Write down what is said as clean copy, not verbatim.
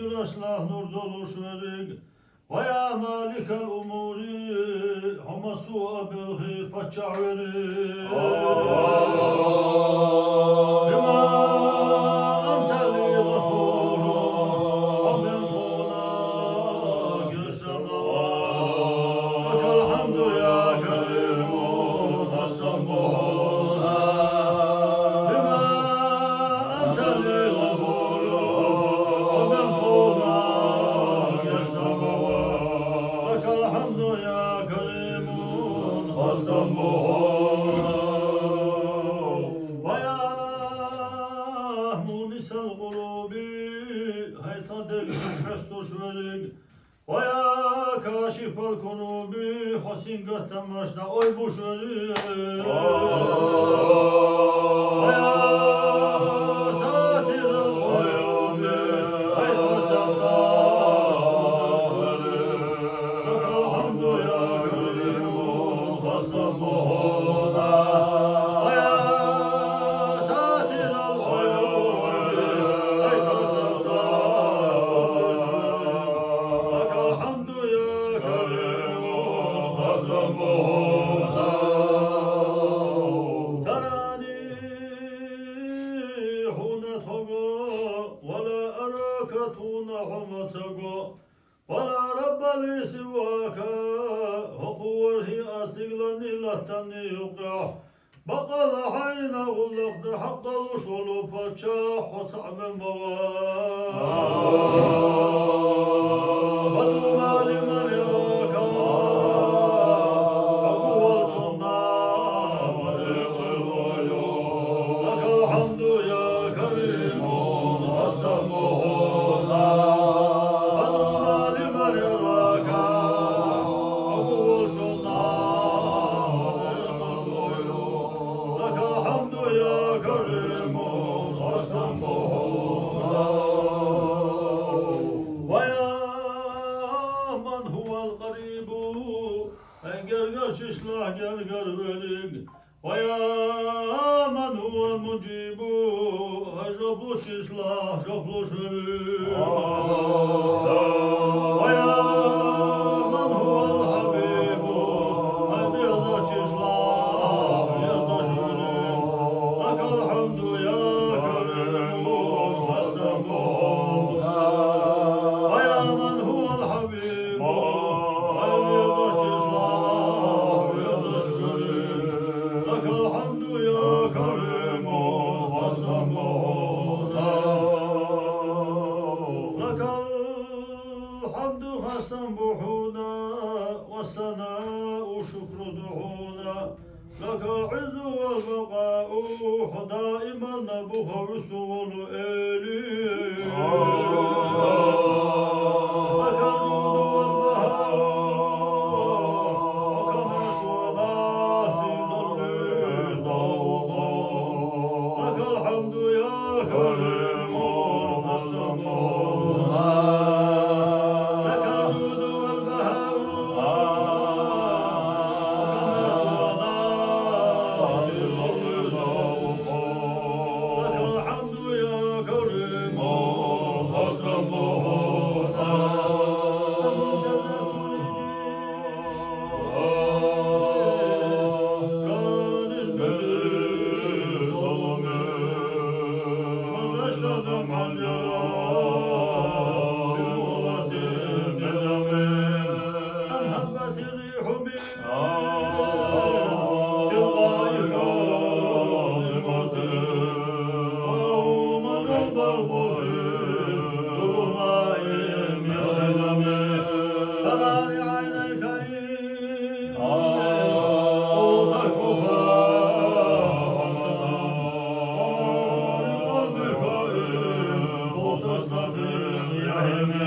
bir aslah nur dolu şerik. Ve ya malikel umuri hama su'a bilhi façça verik. Bima ente li gafuru amin tuna gülsema. Lekal hamdu ya kerimu hassan buhuna. Bima ente li gafuru amin tuna gülsema. Lekal hamdu ya kerimu hassan buhuna. Munisel kulubi hayta delmiş festoş verik. Vaya kaşifel kunubi hasin göhten başta oy buş verik. Vaya satirel uyubi hayta sevdaş kunuş verik. Lekal hamdu ya kerimu hassan buhuna. ولا رب لي سواك وقوته أستغلني لهتني يقع بقى حين غلقت حق الوصول فتشاح وصعب وطوبى لمن يراك عقو الجنة وريق الغيوم لك الحمد يا كريم أستمعنا Şişlah gel gel verik. Vaya man huvel mucibu joplu şişlah joplu şerik. Vaya man huvel habibu biyazda şişlah biyazda şerik. Lekal hamdu ya kerimu hassan buhuna. Vaya man huvel habibu biyazda şişlah. والثناء شكر دعونا لك العز والبقاء دائما نبوح رسول إلي لك الجود والبهاء وكما شهداء سيد الوجد لك الحمد يا كريم حسن Amen.